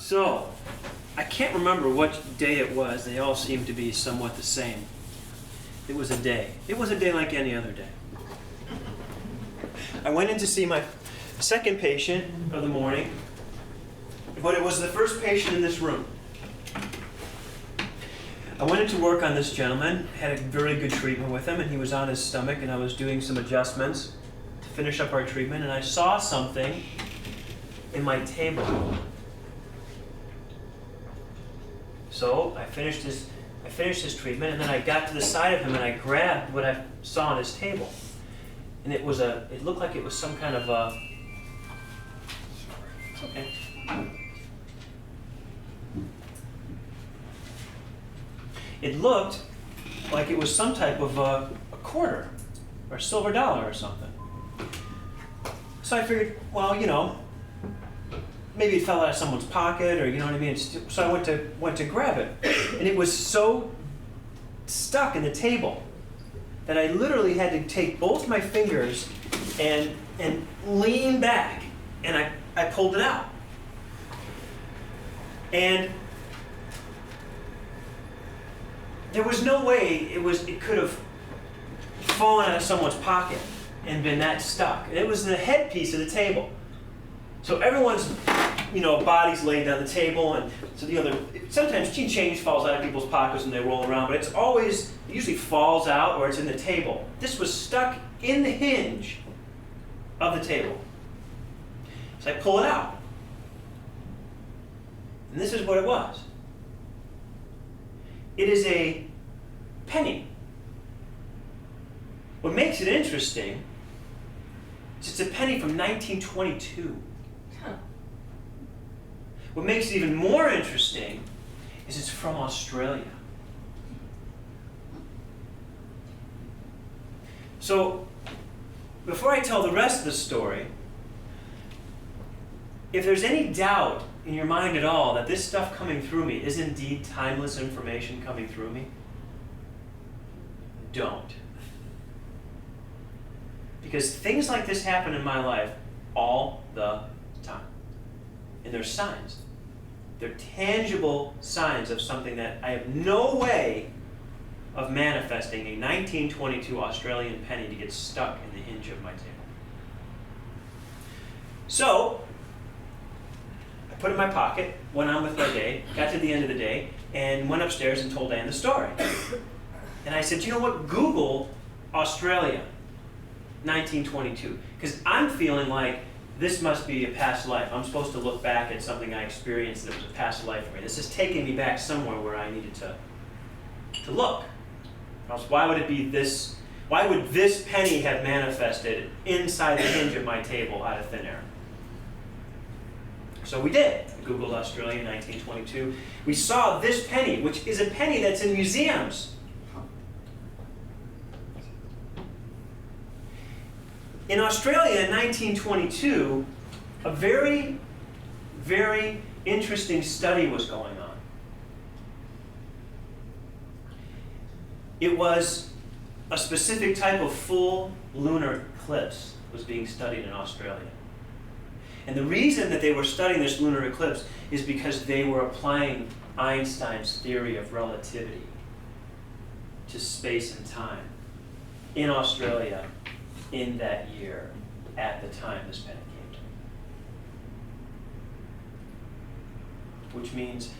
So, I can't remember what day it was. They all seem to be somewhat the same. It was a day. It was a day like any other day. I went in to see my second patient of the morning, but it was the first patient in this room. I went into work on this gentleman, had a very good treatment with him, and he was on his stomach, and I was doing some adjustments to finish up our treatment, and I saw something in my table. So I finished his treatment, and then I got to the side of him and I grabbed what I saw on his table. And it looked like it was some kind of a, it's okay. It looked like it was some type of a quarter or a silver dollar or something. So I figured, well, maybe it fell out of someone's pocket, or you know what I mean. So I went to grab it, and it was so stuck in the table that I literally had to take both my fingers and lean back, and I pulled it out. And there was no way it could have fallen out of someone's pocket and been that stuck. And it was the headpiece of the table. So everyone's, body's laid down the table, and so sometimes change falls out of people's pockets when they roll around, but it usually falls out or it's in the table. This was stuck in the hinge of the table. So I pull it out. And this is what it was. It is a penny. What makes it interesting is it's a penny from 1922. What makes it even more interesting is it's from Australia. So, before I tell the rest of the story, if there's any doubt in your mind at all that this stuff coming through me is indeed timeless information coming through me, don't. Because things like this happen in my life all the time. And they're signs. They're tangible signs of something that I have no way of manifesting a 1922 Australian penny to get stuck in the hinge of my table. So, I put it in my pocket, went on with my day, got to the end of the day, and went upstairs and told Ann the story. And I said, you know what, Google Australia 1922. Because I'm feeling like this must be a past life. I'm supposed to look back at something I experienced that was a past life for me. This is taking me back somewhere where I needed to look. Or else why would it be this? Why would this penny have manifested inside the hinge of my table out of thin air? So we did. We Googled Australia 1922. We saw this penny, which is a penny that's in museums. In Australia in 1922, a very, very interesting study was going on. It was a specific type of full lunar eclipse was being studied in Australia. And the reason that they were studying this lunar eclipse is because they were applying Einstein's theory of relativity to space and time in Australia in that year, at the time this penny came to me. Which means,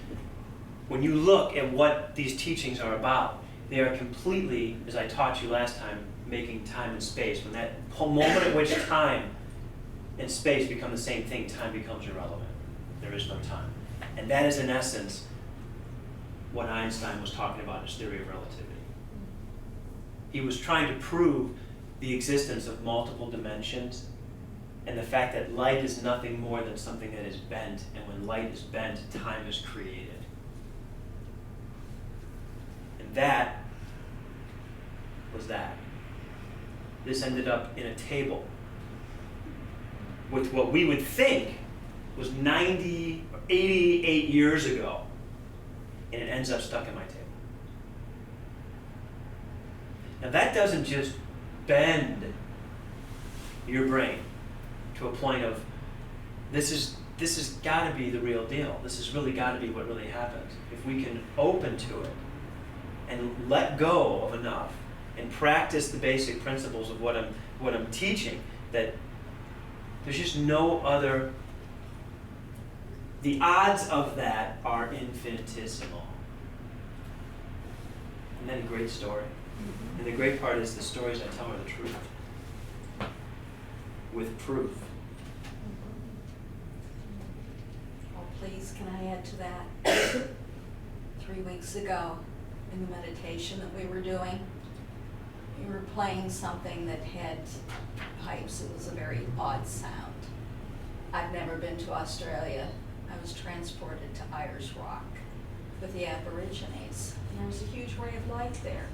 when you look at what these teachings are about, they are completely, as I taught you last time, making time and space. When that moment at which time and space become the same thing, time becomes irrelevant. There is no time. And that is, in essence, what Einstein was talking about in his theory of relativity. He was trying to prove the existence of multiple dimensions and the fact that light is nothing more than something that is bent, and when light is bent, time is created. And that was that. This ended up in a table with what we would think was 90 or 88 years ago, and it ends up stuck in my table. Now that doesn't just bend your brain to a point of, this is this has got to be the real deal. This has really got to be what really happens. If we can open to it and let go of enough and practice the basic principles of what I'm teaching, that there's just no other, the odds of that are infinitesimal. Isn't that a great story? Mm-hmm. And the great part is the stories I tell are the truth. With proof. Well, please, can I add to that? 3 weeks ago, in the meditation that we were doing, we were playing something that had pipes. It was a very odd sound. I've never been to Australia. I was transported to Ayers Rock with the Aborigines, and there was a huge ray of light there.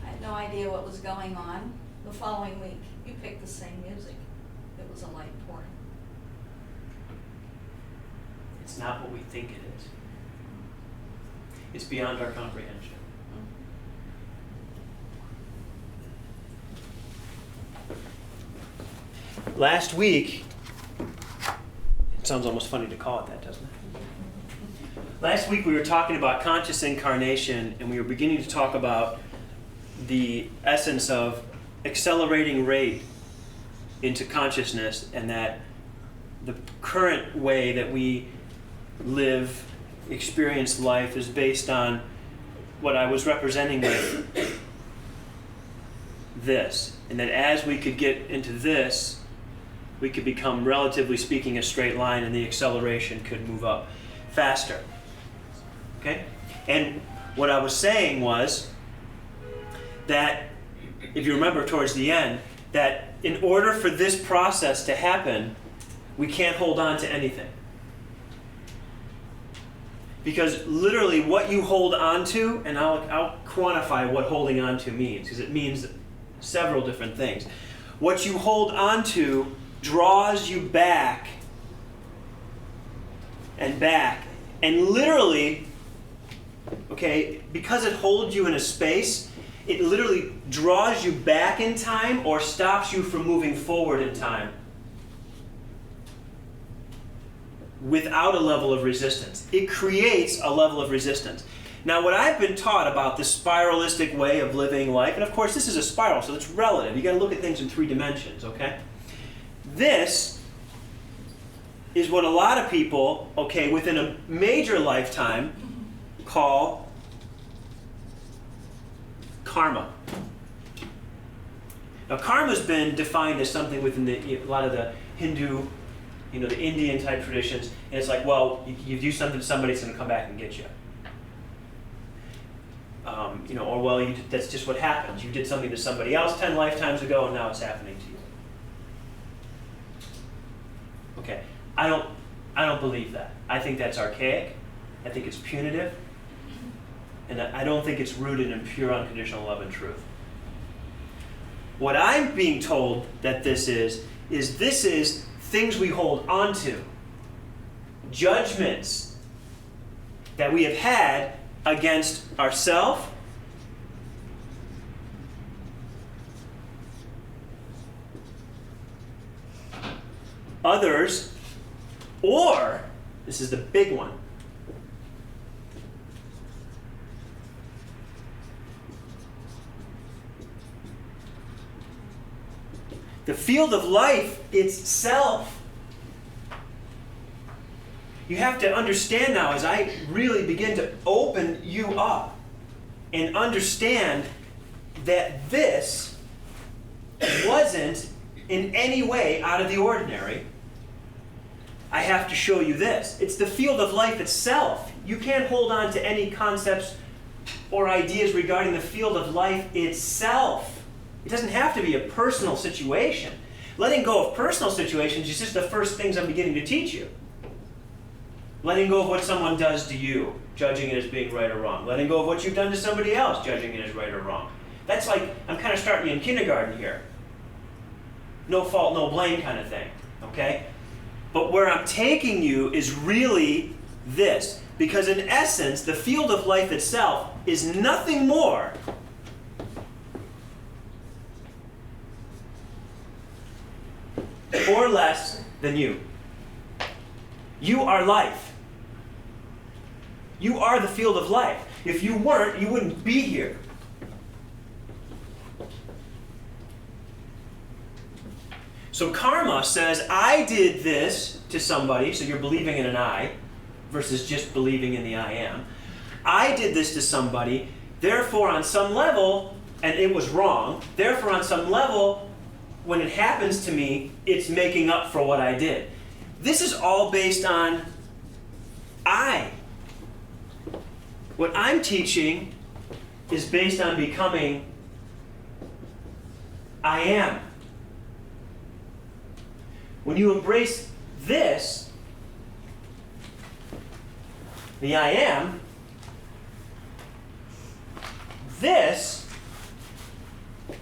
I had no idea what was going on. The following week, you picked the same music. It was a light pouring. It's not what we think it is. It's beyond our comprehension. Last week, it sounds almost funny to call it that, doesn't it? Last week we were talking about conscious incarnation, and we were beginning to talk about the essence of accelerating rate into consciousness, and that the current way that we live, experience life is based on what I was representing with this. And that as we could get into this, we could become, relatively speaking, a straight line, and the acceleration could move up faster. Okay? And what I was saying was that, if you remember towards the end, that in order for this process to happen, we can't hold on to anything. Because literally what you hold on to, and I'll quantify what holding on to means, because it means several different things. What you hold on to draws you back and back. And literally, okay, because it holds you in a space, it literally draws you back in time or stops you from moving forward in time without a level of resistance. It creates a level of resistance. Now, what I've been taught about this spiralistic way of living life, and of course this is a spiral, so it's relative. You got to look at things in 3 dimensions, okay? This is what a lot of people, okay, within a major lifetime call karma. Now, karma's been defined as something within a lot of the Hindu, the Indian type traditions, and it's like, well, you do something to somebody, it's going to come back and get you. Or well, that's just what happens. You did something to somebody else 10 lifetimes ago, and now it's happening to you. Okay, I don't believe that. I think that's archaic. I think it's punitive, and I don't think it's rooted in pure unconditional love and truth. What I'm being told that this is things we hold on to, judgments that we have had against ourselves, others, or, this is the big one, the field of life itself. You have to understand now, as I really begin to open you up and understand that this wasn't in any way out of the ordinary. I have to show you this. It's the field of life itself. You can't hold on to any concepts or ideas regarding the field of life itself. It doesn't have to be a personal situation. Letting go of personal situations is just the first things I'm beginning to teach you. Letting go of what someone does to you, judging it as being right or wrong. Letting go of what you've done to somebody else, judging it as right or wrong. That's like, I'm kind of starting you in kindergarten here. No fault, no blame kind of thing, okay? But where I'm taking you is really this. Because in essence, the field of life itself is nothing more or less than you. You are life. You are the field of life. If you weren't, you wouldn't be here. So karma says, I did this to somebody, so you're believing in an I, versus just believing in the I am. I did this to somebody, therefore on some level, and it was wrong, therefore on some level, when it happens to me, it's making up for what I did. This is all based on I. What I'm teaching is based on becoming I am. When you embrace this, the I am, this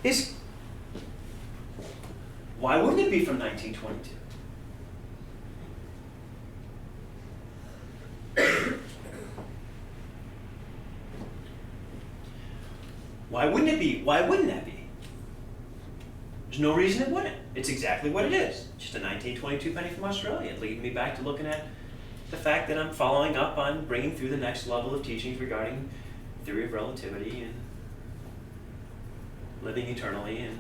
is, why wouldn't it be from 1922? Why wouldn't it be? Why wouldn't that be? There's no reason it wouldn't. It's exactly what it is. Just a 1922 penny from Australia, leading me back to looking at the fact that I'm following up on bringing through the next level of teachings regarding theory of relativity and living eternally and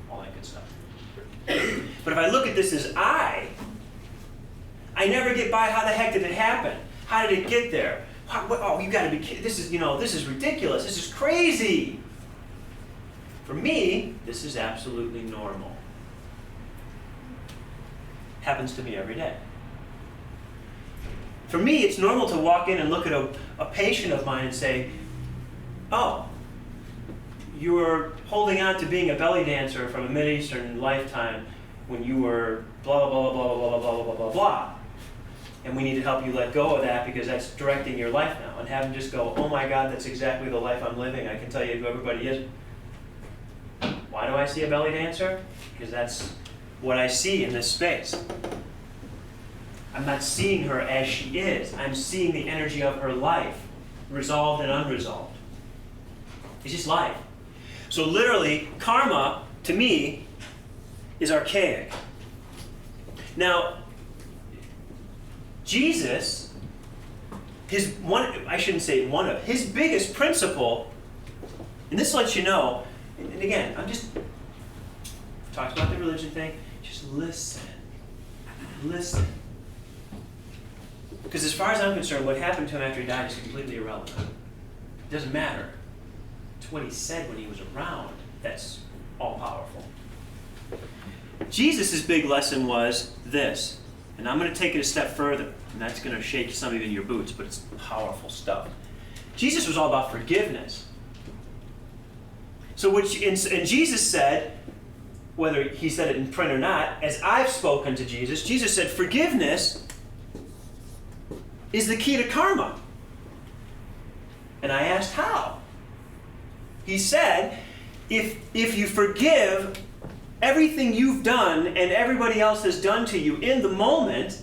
all that good stuff. But if I look at this as I never get by how the heck did it happen? How did it get there? Oh, you got to be kidding. This is ridiculous. This is crazy. For me, this is absolutely normal. Happens to me every day. For me, it's normal to walk in and look at a patient of mine and say, oh, you were holding on to being a belly dancer from a Mideastern lifetime when you were blah, blah, blah, blah, blah, blah, blah, blah, blah, blah. And we need to help you let go of that because that's directing your life now. And have them just go, oh my God, that's exactly the life I'm living. I can tell you who everybody is. Why do I see a belly dancer? Because that's what I see in this space. I'm not seeing her as she is. I'm seeing the energy of her life, resolved and unresolved. It's just life. So literally, karma, to me, is archaic. Now, Jesus, his biggest principle, and this lets you know, and again, talked about the religion thing, just listen. Listen. Because as far as I'm concerned, what happened to him after he died is completely irrelevant. It doesn't matter. It's what he said when he was around that's all powerful. Jesus' big lesson was this, and I'm going to take it a step further, and that's going to shake some of you in your boots, but it's powerful stuff. Jesus was all about forgiveness. So and Jesus said, whether he said it in print or not, as I've spoken to Jesus, Jesus said forgiveness is the key to karma. And I asked how. He said, if you forgive everything you've done and everybody else has done to you in the moment,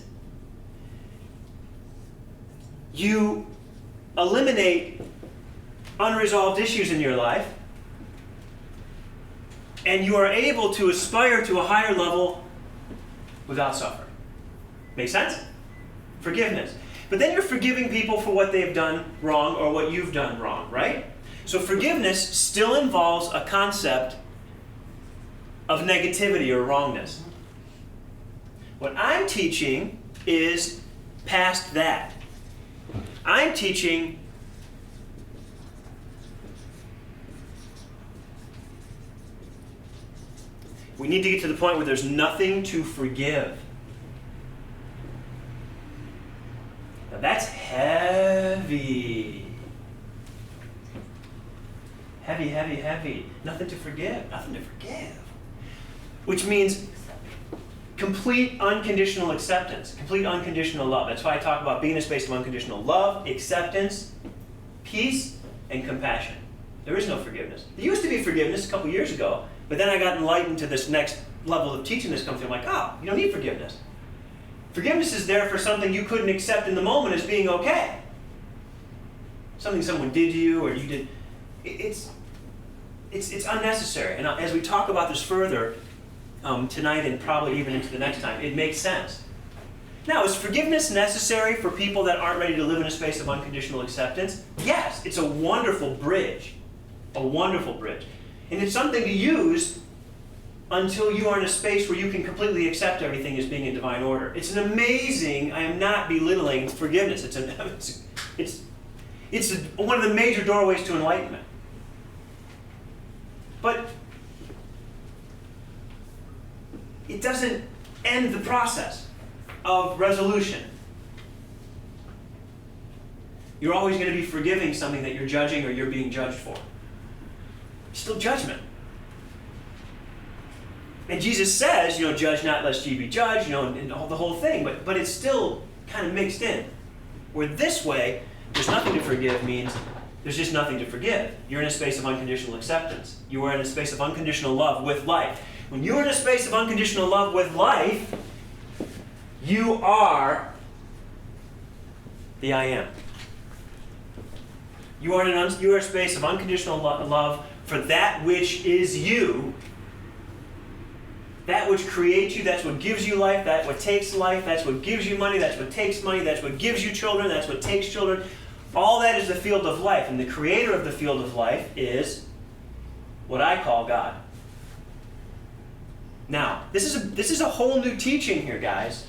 you eliminate unresolved issues in your life, and you are able to aspire to a higher level without suffering. Make sense? Forgiveness. But then you're forgiving people for what they've done wrong or what you've done wrong, right? So forgiveness still involves a concept of negativity or wrongness. What I'm teaching is past that. I'm teaching we need to get to the point where there's nothing to forgive. Now that's heavy. Heavy, heavy, heavy. Nothing to forgive. Nothing to forgive. Which means complete unconditional acceptance. Complete unconditional love. That's why I talk about being a space of unconditional love, acceptance, peace, and compassion. There is no forgiveness. There used to be forgiveness a couple years ago, but then I got enlightened to this next level of teaching that's come through. I'm like, oh, you don't need forgiveness. Forgiveness is there for something you couldn't accept in the moment as being okay. Something someone did to you or you did. It's unnecessary. And as we talk about this further tonight and probably even into the next time, it makes sense. Now, is forgiveness necessary for people that aren't ready to live in a space of unconditional acceptance? Yes, it's a wonderful bridge. A wonderful bridge. And it's something to use until you are in a space where you can completely accept everything as being in divine order. It's an amazing, I am not belittling forgiveness. It's one of the major doorways to enlightenment. But it doesn't end the process of resolution. You're always going to be forgiving something that you're judging or you're being judged for. It's still judgment. And Jesus says, judge not lest ye be judged, and the whole thing, but it's still kind of mixed in. Where this way, there's nothing to forgive means there's just nothing to forgive. You're in a space of unconditional acceptance. You are in a space of unconditional love with life. When you're in a space of unconditional love with life, you are the I am. You are in a space of unconditional love for that which is you. That which creates you, that's what gives you life, that's what takes life, that's what gives you money, that's what takes money, that's what gives you children, that's what takes children. All that is the field of life, and the creator of the field of life is what I call God. Now, this is a whole new teaching here, guys.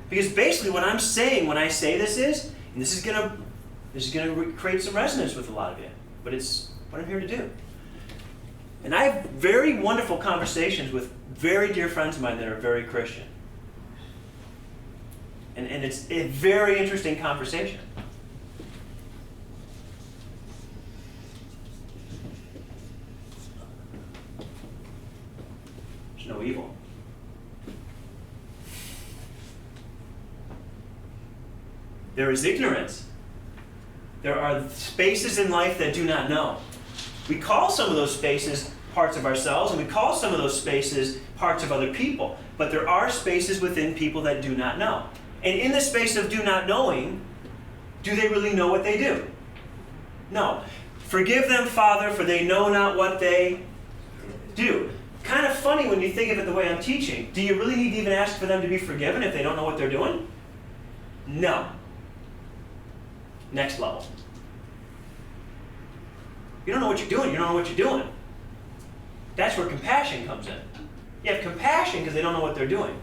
Because basically what I'm saying when I say this is, and this is going to create some resonance with a lot of you, but it's what I'm here to do. And I have very wonderful conversations with very dear friends of mine that are very Christian. And it's a very interesting conversation. There's no evil. There is ignorance. There are spaces in life that do not know. We call some of those spaces parts of ourselves, and we call some of those spaces parts of other people. But there are spaces within people that do not know. And in the space of do not knowing, do they really know what they do? No. Forgive them, Father, for they know not what they do. Kind of funny when you think of it the way I'm teaching. Do you really need to even ask for them to be forgiven if they don't know what they're doing? No. Next level. You don't know what you're doing. You don't know what you're doing. That's where compassion comes in. You have compassion because they don't know what they're doing.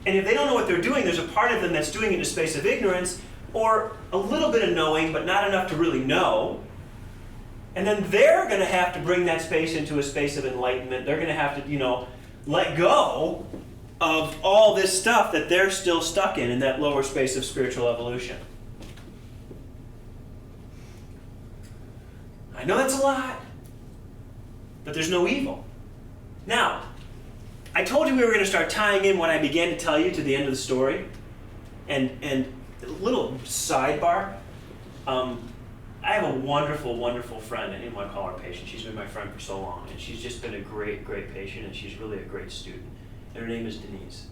And if they don't know what they're doing, there's a part of them that's doing it in a space of ignorance or a little bit of knowing, but not enough to really know. And then they're going to have to bring that space into a space of enlightenment. They're going to have to, let go of all this stuff that they're still stuck in that lower space of spiritual evolution. I know that's a lot, but there's no evil. Now, I told you we were going to start tying in what I began to tell you to the end of the story. And a little sidebar, I have a wonderful, wonderful friend. I didn't want to call her patient. She's been my friend for so long, and she's just been a great, great patient, and she's really a great student. And her name is Denise.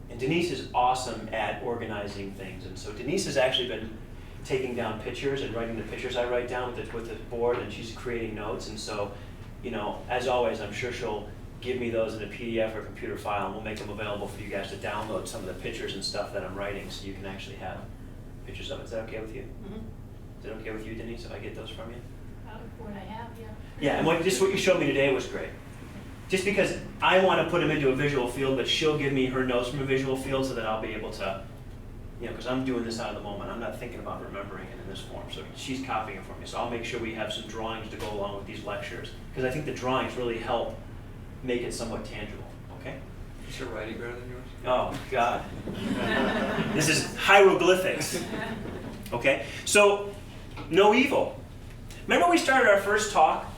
And Denise is awesome at organizing things. And so Denise has actually been taking down pictures and writing the pictures I write down with the board, and she's creating notes. And so, as always, I'm sure she'll give me those in a PDF or computer file, and we'll make them available for you guys to download some of the pictures and stuff that I'm writing so you can actually have pictures of it. Is that okay with you? Mm-hmm. Is it okay with you, Denise, if I get those from you? Out of what I have, yeah. Yeah, and what you showed me today was great. Just because I want to put them into a visual field, but she'll give me her notes from a visual field so that I'll be able to, because I'm doing this out of the moment. I'm not thinking about remembering it in this form. So she's copying it for me. So I'll make sure we have some drawings to go along with these lectures, because I think the drawings really help make it somewhat tangible, okay? Is your writing better than yours? Oh, God. This is hieroglyphics, okay? So, no evil. Remember we started our first talk,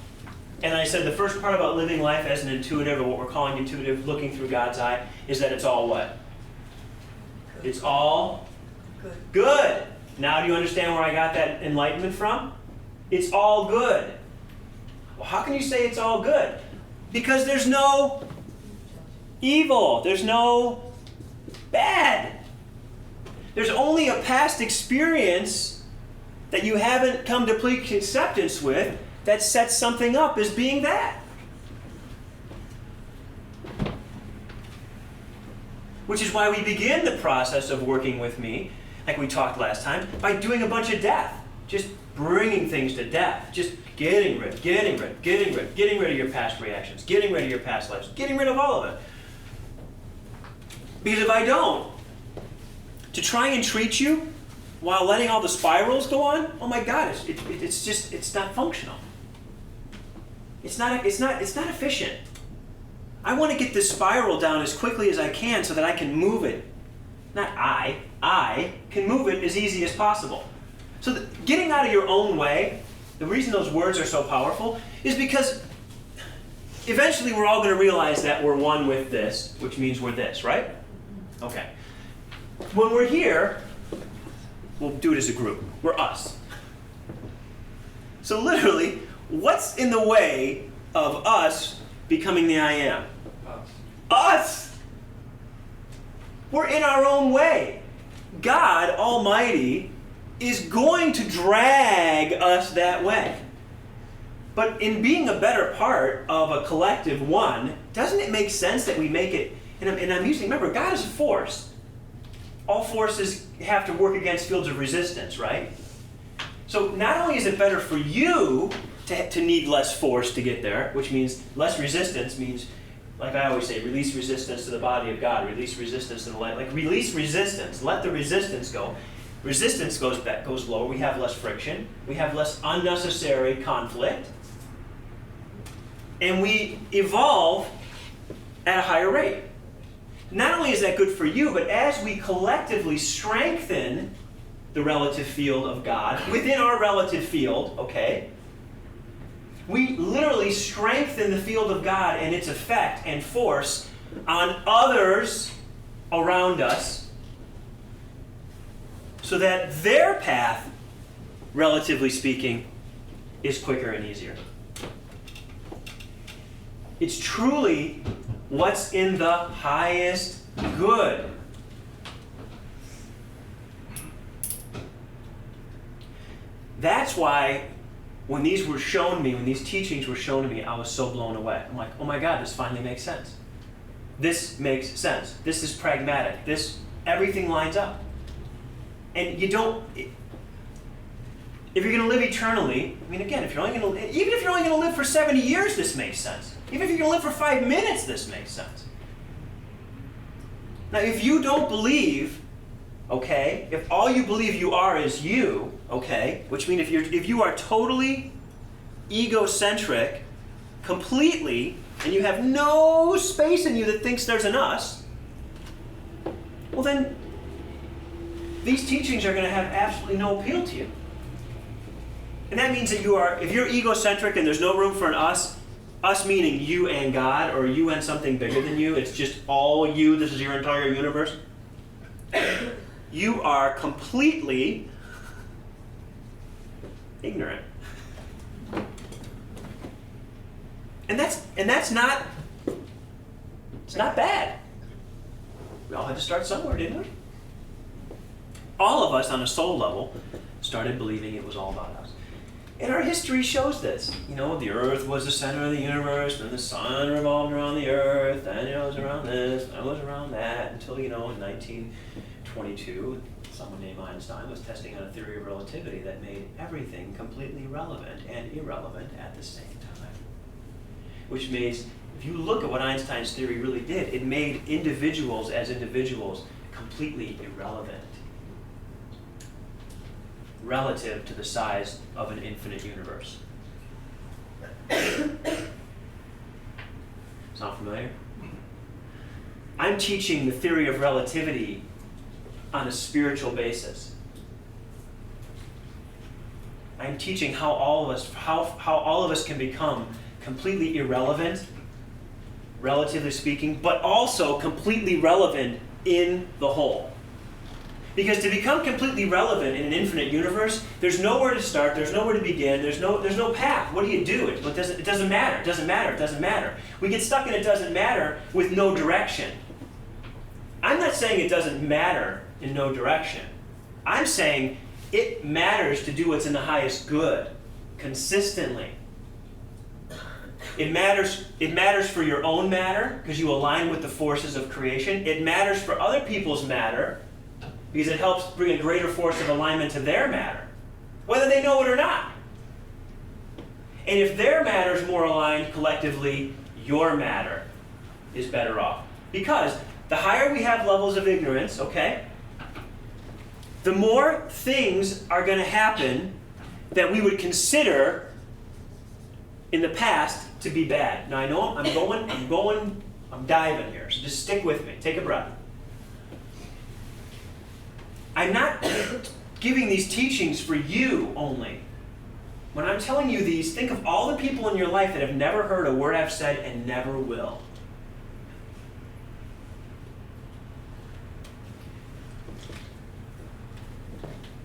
and I said the first part about living life as an intuitive, or what we're calling intuitive, looking through God's eye, is that it's all what? Good. It's all Good. good. Now do you understand where I got that enlightenment from? It's all good. Well, how can you say it's all good? Because there's no evil. There's no bad. There's only a past experience that you haven't come to complete acceptance with that sets something up as being that. Which is why we begin the process of working with me, like we talked last time, by doing a bunch of death. Just bringing things to death. Just getting rid of your past reactions, getting rid of your past lives, getting rid of all of it. Because if I don't, to try and treat you while letting all the spirals go on, oh my God, it's not functional. It's not efficient. I want to get this spiral down as quickly as I can so that I can move it. Not I can move it as easy as possible. So getting out of your own way, the reason those words are so powerful is because eventually we're all going to realize that we're one with this, which means we're this, right? Okay. When we're here, we'll do it as a group. We're us. So literally, what's in the way of us becoming the I am? Us! We're in our own way. God Almighty is going to drag us that way. But in being a better part of a collective one, doesn't it make sense that we make it, and I'm using, remember, God is a force. All forces have to work against fields of resistance, right? So not only is it better for you to need less force to get there, which means less resistance means, like I always say, release resistance to the body of God, release resistance to the light. Like release resistance, let the resistance go. Resistance goes lower, we have less friction, we have less unnecessary conflict, and we evolve at a higher rate. Not only is that good for you, but as we collectively strengthen the relative field of God within our relative field, okay, we literally strengthen the field of God and its effect and force on others around us so that their path, relatively speaking, is quicker and easier. It's truly what's in the highest good. That's why when these were shown me, when these teachings were shown to me, I was so blown away. I'm like, oh my God, this finally makes sense. This makes sense. This is pragmatic. Everything lines up. And you don't, if you're going to live eternally, I mean, again, even if you're only going to live for 70 years, this makes sense. Even if you're going to live for 5 minutes, this makes sense. Now, if you don't believe, okay, if all you believe you are is you, okay, which means if you are totally egocentric, completely, and you have no space in you that thinks there's an us, well then, these teachings are going to have absolutely no appeal to you. And that means that if you're egocentric and there's no room for an us meaning you and God, or you and something bigger than you, it's just all you, this is your entire universe, you are completely ignorant. And that's not, it's not bad. We all had to start somewhere, didn't we? All of us on a soul level started believing it was all about us. And our history shows this. You know, the earth was the center of the universe, and the sun revolved around the earth, and it was around this, and it was around that, until, in 1922, someone named Einstein was testing out a theory of relativity that made everything completely relevant and irrelevant at the same time. Which means, if you look at what Einstein's theory really did, it made individuals as individuals completely irrelevant relative to the size of an infinite universe. Sound familiar? I'm teaching the theory of relativity on a spiritual basis. I'm teaching how all of us can become completely irrelevant, relatively speaking, but also completely relevant in the whole. Because to become completely relevant in an infinite universe, there's nowhere to start, there's nowhere to begin, there's no path. What do you do? It doesn't matter. We get stuck in it doesn't matter with no direction. I'm not saying it doesn't matter in no direction. I'm saying it matters to do what's in the highest good, consistently. It matters for your own matter because you align with the forces of creation. It matters for other people's matter because it helps bring a greater force of alignment to their matter, whether they know it or not. And if their matter is more aligned collectively, your matter is better off. Because the higher we have levels of ignorance, okay, the more things are going to happen that we would consider in the past to be bad. Now I know I'm diving here, so just stick with me. Take a breath. I'm not giving these teachings for you only. When I'm telling you these, think of all the people in your life that have never heard a word I've said and never will.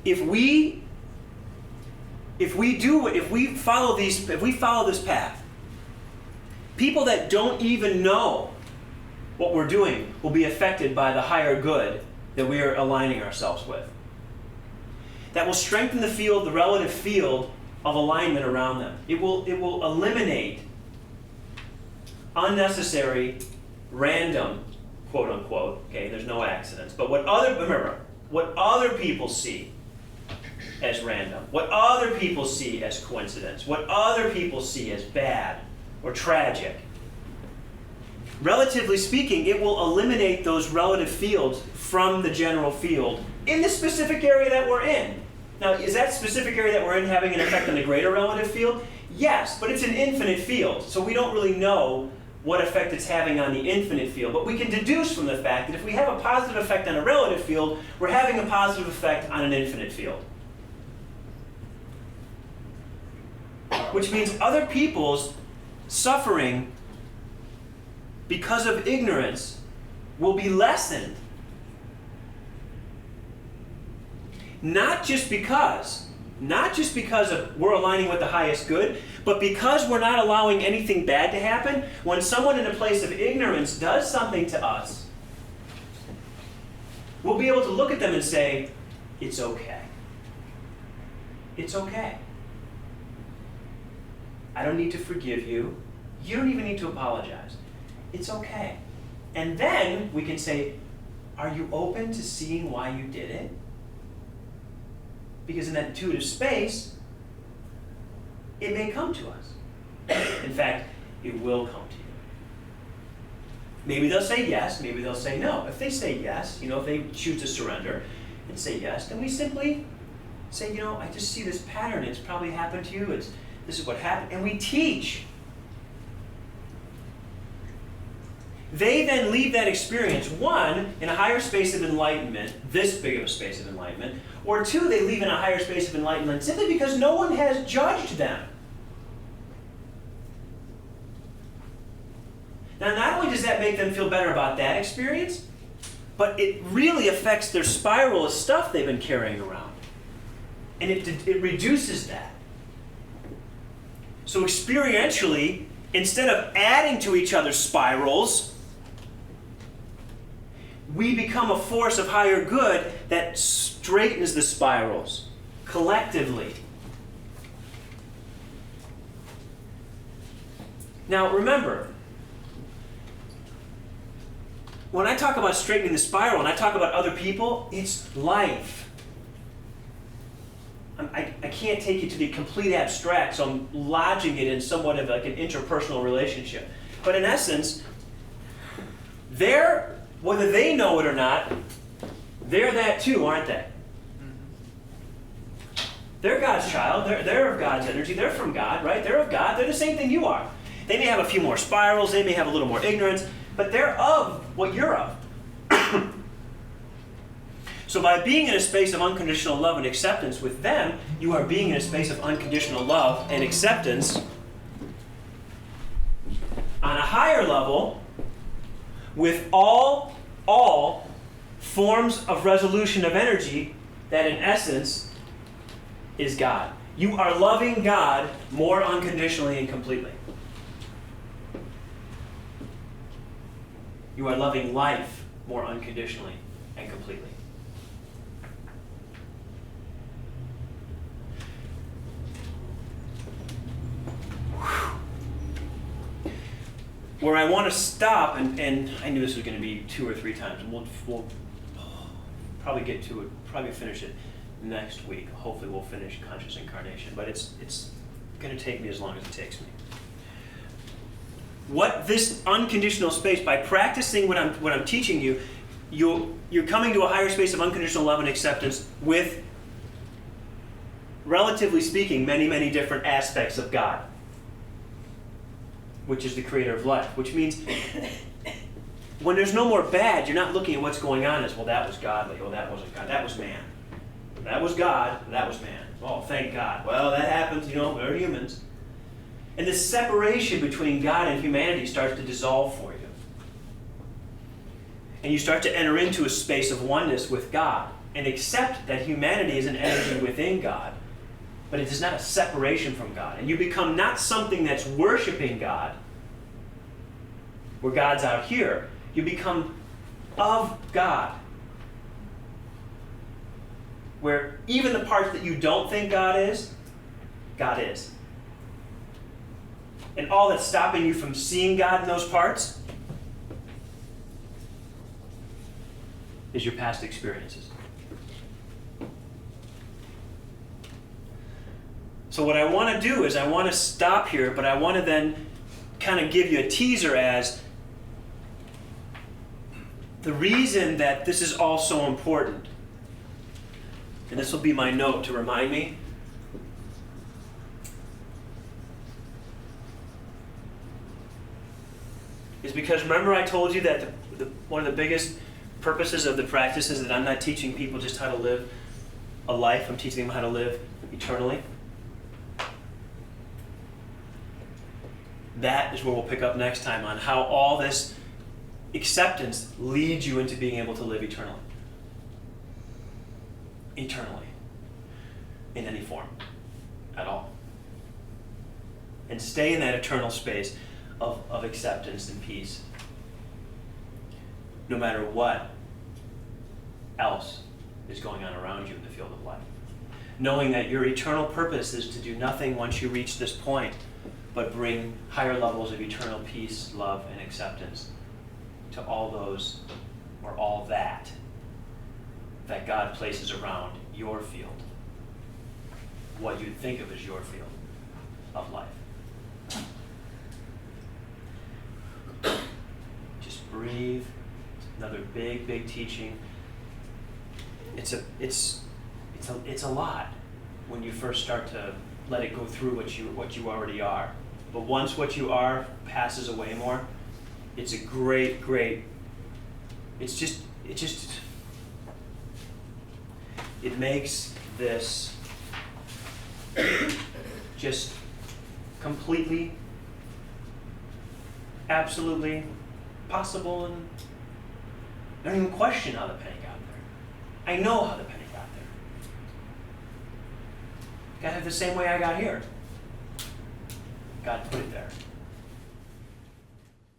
If we follow this path, people that don't even know what we're doing will be affected by the higher good that we are aligning ourselves with. That will strengthen the field, the relative field of alignment around them. It will eliminate unnecessary, random, quote unquote, okay, there's no accidents, but what other people see as random, what other people see as coincidence, what other people see as bad or tragic. Relatively speaking, it will eliminate those relative fields from the general field in the specific area that we're in. Now, is that specific area that we're in having an effect on the greater relative field? Yes, but it's an infinite field, so we don't really know what effect it's having on the infinite field. But we can deduce from the fact that if we have a positive effect on a relative field, we're having a positive effect on an infinite field. Which means other people's suffering because of ignorance will be lessened. Not just because we're aligning with the highest good, but because we're not allowing anything bad to happen. When someone in a place of ignorance does something to us, we'll be able to look at them and say, it's okay. It's okay. I don't need to forgive you. You don't even need to apologize. It's okay. And then we can say, are you open to seeing why you did it? Because in that intuitive space, it may come to us. In fact, it will come to you. Maybe they'll say yes, maybe they'll say no. If they say yes, if they choose to surrender and say yes, then we simply say, I just see this pattern. It's probably happened to you. This is what happened. And we teach. They then leave that experience, one, in a higher space of enlightenment, this big of a space of enlightenment, or two, they leave in a higher space of enlightenment simply because no one has judged them. Now, not only does that make them feel better about that experience, but it really affects their spiral of stuff they've been carrying around. And it reduces that. So experientially, instead of adding to each other's spirals, we become a force of higher good that straightens the spirals collectively. Now remember, when I talk about straightening the spiral and I talk about other people, it's life. I can't take you to the complete abstract, so I'm lodging it in somewhat of like an interpersonal relationship. But in essence, whether they know it or not, they're that too, aren't they? They're God's child. They're of God's energy. They're from God, right? They're of God. They're the same thing you are. They may have a few more spirals. They may have a little more ignorance. But they're of what you're of. So by being in a space of unconditional love and acceptance with them, you are being in a space of unconditional love and acceptance on a higher level with all forms of resolution of energy that in essence is God. You are loving God more unconditionally and completely. You are loving life more unconditionally and completely. where I want to stop, and I knew this was going to be 2 or 3 times. We'll probably get to it, probably finish it next week. Hopefully we'll finish Conscious Incarnation, but it's going to take me as long as it takes me. What this unconditional space, by practicing what I'm teaching you, you're coming to a higher space of unconditional love and acceptance with, relatively speaking, many, many different aspects of God, which is the creator of life. Which means when there's no more bad, you're not looking at what's going on as, well, that was godly, oh, that wasn't God, that was man. That was God, that was man. Oh, thank God. Well, that happens, we're humans. And the separation between God and humanity starts to dissolve for you. And you start to enter into a space of oneness with God and accept that humanity is an energy within God, but it is not a separation from God. And you become not something that's worshiping God, where God's out here. You become of God, where even the parts that you don't think God is. And all that's stopping you from seeing God in those parts is your past experiences. So what I want to do is I want to stop here, but I want to then kind of give you a teaser as the reason that this is all so important. And this will be my note to remind me. Is because remember I told you that one of the biggest purposes of the practice is that I'm not teaching people just how to live a life. I'm teaching them how to live eternally. That is where we'll pick up next time on how all this acceptance leads you into being able to live eternally. Eternally. In any form. At all. And stay in that eternal space of acceptance and peace. No matter what else is going on around you in the field of life. Knowing that your eternal purpose is to do nothing once you reach this point, but bring higher levels of eternal peace, love, and acceptance to all those, or all that God places around your field. What you'd think of as your field of life. Just breathe. Another big, big teaching. It's a lot when you first start to let it go through what you already are. But once what you are passes away more, it's a great, it makes this just completely, absolutely possible, and I don't even question how the penny got there. I know how the penny got there. Got it the same way I got here. God put it there.